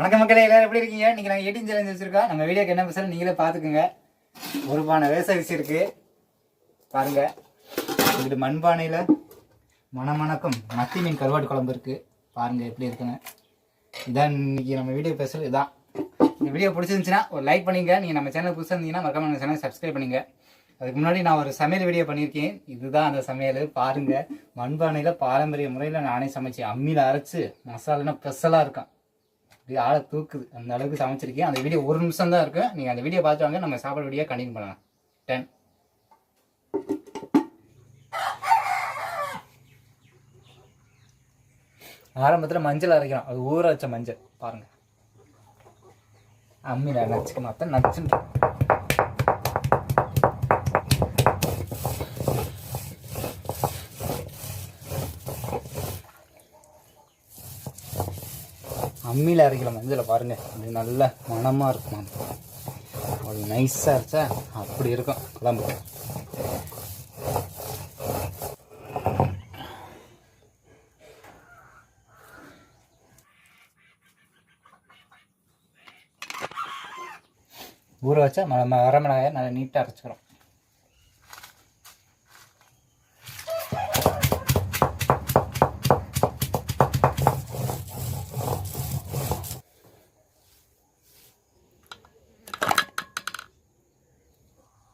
வணக்கம் மக்களே, எல்லாரும் எப்படி இருக்கீங்க? இன்னைக்கு நாங்கள் 18 சேலஞ்ச் வச்சிருக்கோம். நம்ம வீடியோக்கு என்ன ஸ்பெஷல் நீங்களே பார்த்துக்குங்க. ஒரு பானை வேசரிசி இருக்கு பாருங்க. இங்கிட்டு மண்பானையில் மணமணக்கும் மத்தி மீன் கருவாட்டு குழம்பு இருக்கு பாருங்க எப்படி இருக்குங்க. இதான் இன்னைக்கு நம்ம வீடியோ ஸ்பெஷல். இதான் இந்த வீடியோ பிடிச்சிருந்துச்சுன்னா ஒரு லைக் பண்ணிங்க. நீங்கள் நம்ம சேனல் புதுசாக இருந்தீங்கன்னா மறக்காம நம்ம சேனல் சப்ஸ்கிரைப் பண்ணிங்க. அதுக்கு முன்னாடி நான் ஒரு சமையல் வீடியோ பண்ணியிருக்கேன். இதுதான் அந்த சமையல் பாருங்க. மண்பானையில் பாரம்பரிய முறையில் நானே சமைச்சேன். அம்மியில் அரைச்சி மசாலானா ஸ்பெஷலாக இருக்கும். இப்படி ஆளை தூக்குது அந்த அளவுக்கு சமைச்சிருக்கேன். அந்த வீடியோ 1 நிமிஷம் தான் இருக்கு. நீங்கள் அந்த வீடியோ பார்த்து வாங்க. நம்ம சாப்பாடு வீடியோ கண்டினியூ பண்ணலாம். 10 ஆரம்பத்தில் மஞ்சள் அரைக்கிறோம். அது ஊற வச்ச மஞ்சள் பாருங்க. அம்மியில் நச்சுக்க மாற்ற நச்சுன்னு அம்மியில் அரைக்கிற மஞ்சளை பாருங்கள். அப்படி நல்ல மணமாக இருக்கும். அப்படி நைஸாக அரைச்சா அப்படி இருக்கும் குழம்பு. ஊற வச்சா வரமிளகாயை நல்லா நீட்டாக அரைச்சிக்கிறோம்.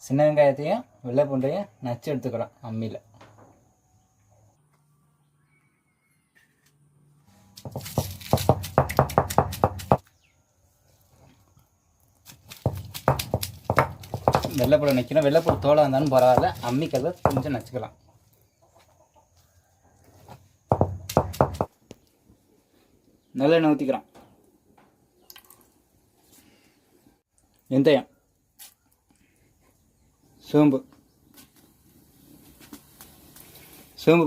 சின்ன வெங்காயத்தையும் வெள்ளை பூண்டையும் நச்சு எடுத்துக்கிறோம் அம்மியில். வெள்ளைப்பூடை நிற்கணும். வெள்ளைப்பூடு தோலை இருந்தாலும் பரவாயில்ல. அம்மிக்கதை கொஞ்சம் நச்சுக்கலாம். நல்லெண்ணெய் ஊற்றிக்கிறோம். வெந்தயம், சோம்பு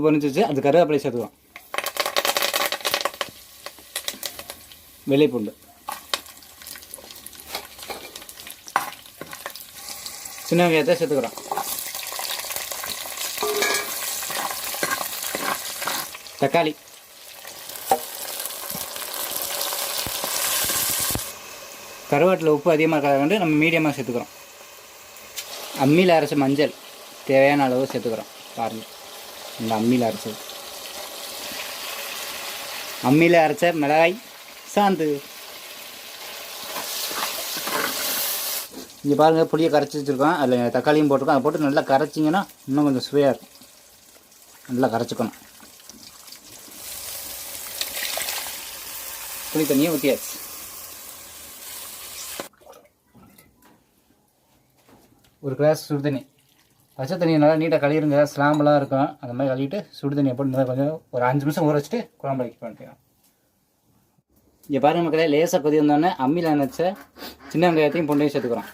பொரிஞ்சிச்சு. அது கருவேப்பிலை சேர்த்துக்குவோம். வெள்ளைப்பூண்டு, சின்ன வெங்காயத்தை சேர்த்துக்கிறோம். தக்காளி, கருவாட்டில் உப்பு அதிகமாக இருக்கிறத வந்து நம்ம மீடியமாக சேர்த்துக்கிறோம். அம்மியில் அரைச்ச மஞ்சள் தேவையான அளவு சேர்த்துக்கிறோம். பாருங்கள், இந்த அம்மியில் அரைச்சது. அம்மியில் அரைச்ச மிளகாய் சாந்து. இங்கே பாருங்கள், புளியை கரைச்சி வச்சுருக்கோம். அதில் தக்காளியும் போட்டிருக்கோம். அதை போட்டு நல்லா கரைச்சிங்கன்னா இன்னும் கொஞ்சம் சுவையாக இருக்கும். நல்லா கரைச்சிக்கணும். புளி தண்ணியை ஊற்றியாச்சு. ஒரு கிளாஸ் சுடு தண்ணி. பச்சை தண்ணியை நல்லா நீட்டாக கழுவிடுங்க. ஸ்லாம்பெல்லாம் இருக்கும். அந்த மாதிரி கழுவிட்டு சுடு தண்ணியை போட்டு நல்லா கொஞ்சம் ஒரு 5 நிமிஷம் ஊற வச்சுட்டு குழம்பு வைக்க பண்ணிக்கலாம். இங்கே பாருங்கள் மக்களே, லேசாக கொதி வந்தோடனே அம்மியில் நினச்ச சின்ன வெங்காயத்தையும் பூண்டையும் சேர்த்துக்கிறோம்.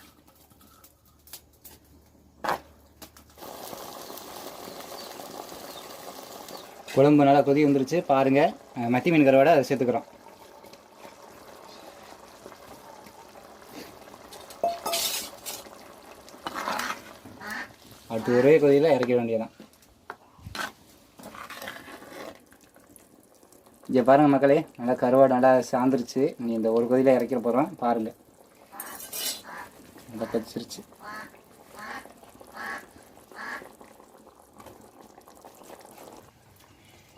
குழம்பு நல்லா கொதி வந்துருச்சு பாருங்கள். மத்தி மீன் கருவாடை அதை சேர்த்துக்கிறோம். அடுத்து ஒரே கொதியில் இறக்க வேண்டியதான். இங்கே பாருங்கள் மக்களே, நல்லா கருவாடு நல்லா சாந்துருச்சு. நீ இந்த ஒரு கொதியில் இறக்கிற போகிறோம் பாருங்கள். நல்லா கொதிச்சிருச்சு.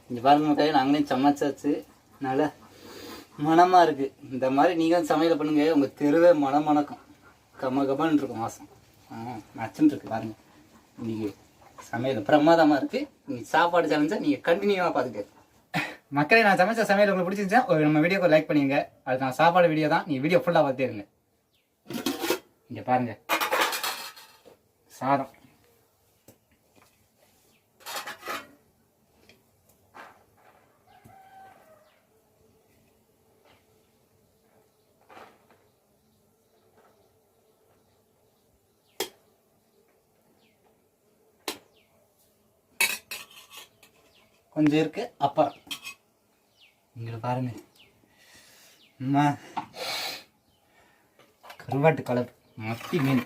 இங்கே பாருங்கள் மக்களே, நாங்களே சமைச்சாச்சு. நல்லா மணமாக இருக்குது. இந்த மாதிரி நீங்கள் சமையல் பண்ணுங்க. உங்கள் தெருவே மணக்கும். கம்மன்னு இருக்கும் வாசம். நச்சுன்னு இருக்குது பாருங்கள். இன்றைக்கி சமையல் பிரமாதமாக இருக்குது. நீங்கள் சாப்பாடு சமைச்சா நீங்கள் கண்டினியூவாக பார்த்துக்க. மக்களே, நான் சமைச்ச சமையல் உங்களுக்கு பிடிச்சிருந்துச்சா ஒரு நம்ம வீடியோக்கு லைக் பண்ணிங்க. அது நான் சாப்பாடு வீடியோ தான். நீங்கள் வீடியோ ஃபுல்லாக பார்த்துட்டே இருங்க. இங்கே பாருங்கள், சாதம். கொஞ்சம் இருக்கு. அப்புறம் இங்கே பாருங்க, கருவாட்டு கலர் மத்தி மீன்.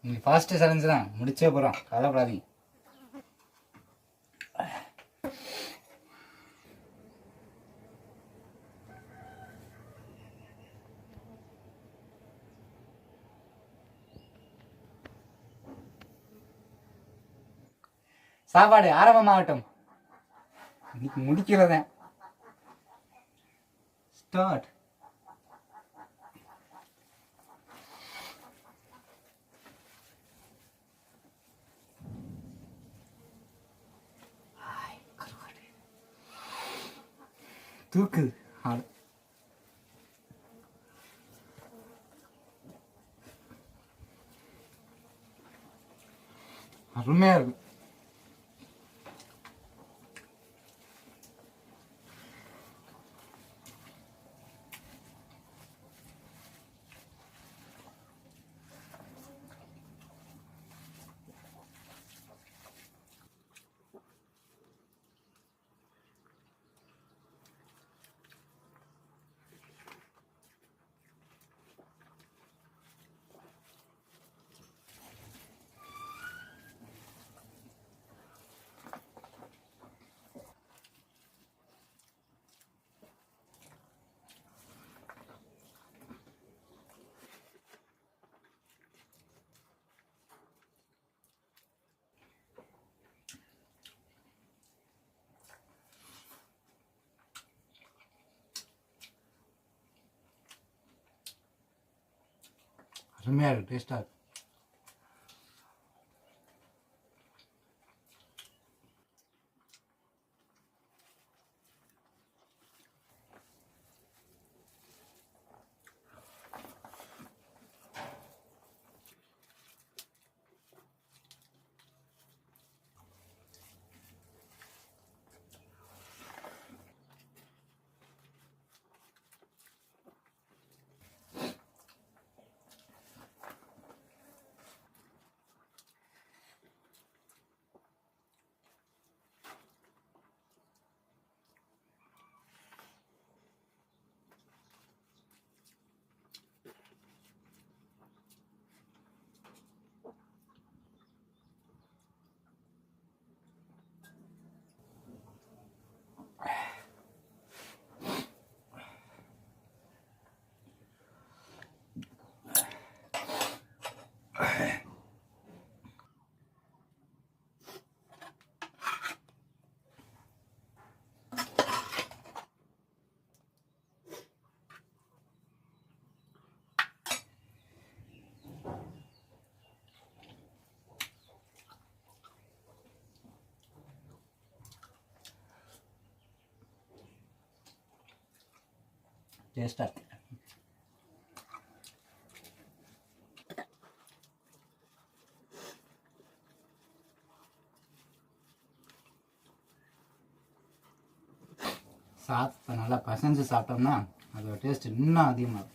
நீங்கள் ஃபாஸ்ட்டு சேலஞ்சு தான் முடிச்சே போகிறோம், கவலைப்படாதீங்க. சாப்பாடு ஆரம்பமாகட்டும். இன்னைக்கு முடிக்கிறதேன். ஸ்டார்ட். தூக்கு ஆடு. அருமையா இருக்கு. அருமையாக இருக்குது, டேஸ்ட்டாக இருக்குது. டேஸ்ட்டாக இருக்கு. சாப்பிட்டு நல்லா பசஞ்சு சாப்பிட்டோம்னா அதோட டேஸ்ட் இன்னும் அதிகமாக இருக்கும்.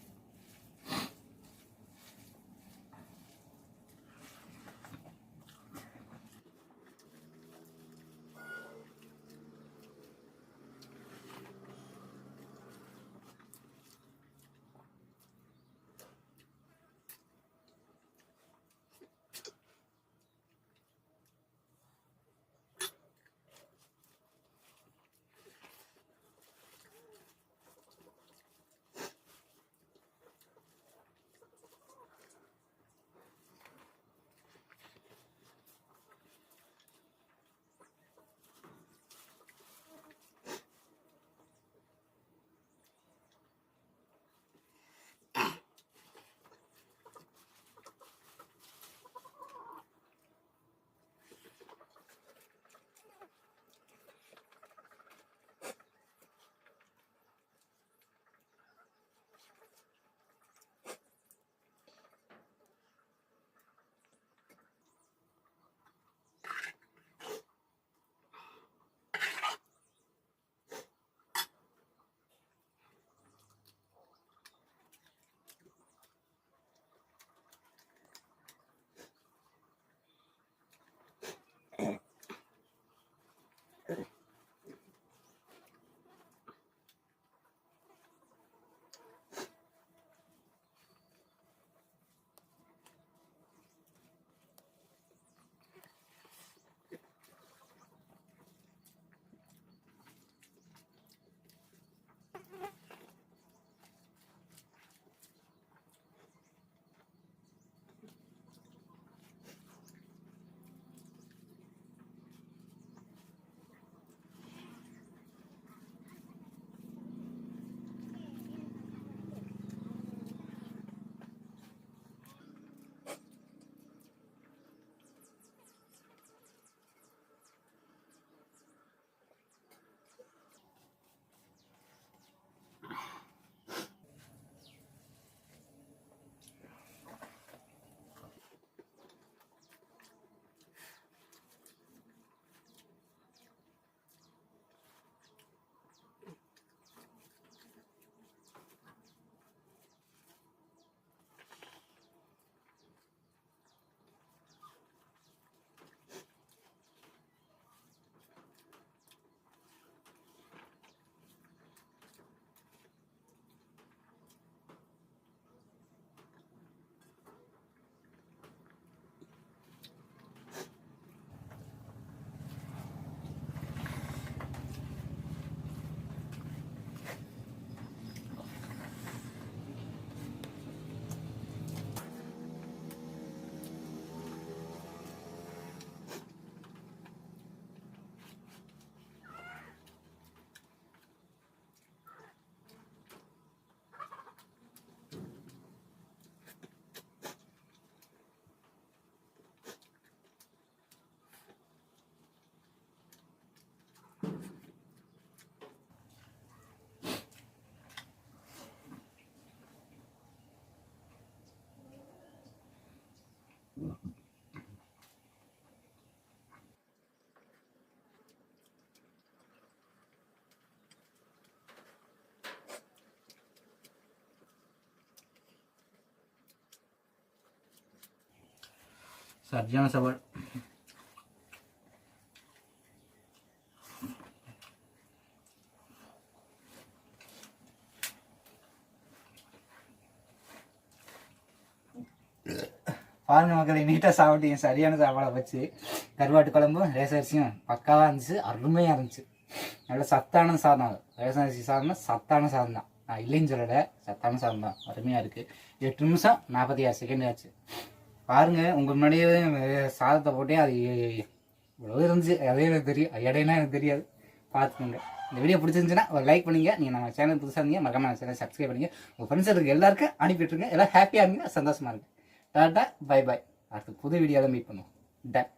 சரியான சவால். பாருங்க மக்களை, நீட்டாக சாப்பிட்டீங்க. சரியான சாப்பாடை வச்சு கருவாட்டு குழம்பும் ரேசன் அரிசியும் பக்காவாக இருந்துச்சு, அருமையாக இருந்துச்சு. நல்ல சத்தான சாதம். ரேசன் அரிசி சாதம்னா சத்தான சாதம் தான், நான் இல்லைன்னு சொல்லலை, சத்தான சாதம் தான், அருமையாக இருக்குது. 8 நிமிஷம் 46 செகண்ட் ஆச்சு. பாருங்கள், உங்கள் முன்னாடியே சாதத்தை போட்டே அது இவ்வளோ இருந்துச்சு. அதே எனக்கு தெரியும், இடையினா எனக்கு தெரியாது. பார்த்துக்கோங்க. இந்த வீடியோ பிடிச்சிருந்துச்சுன்னா ஒரு லைக் பண்ணிங்க. நீங்கள் நம்ம சேனல் புதுசாக இருந்தீங்க மறக்காம நம்ம சேனல் சப்ஸ்கிரைப் பண்ணிங்க. உங்கள் ஃப்ரெண்ட்ஸுக்கு எல்லாருக்கும் அனுப்பிட்டுருங்க. எல்லாம் ஹாப்பியாக இருங்க, சந்தோஷமாக இருங்க. Tata, bye bye. அடுத்து புது வீடியோவில் மீட் பண்ணுவோம். டன்.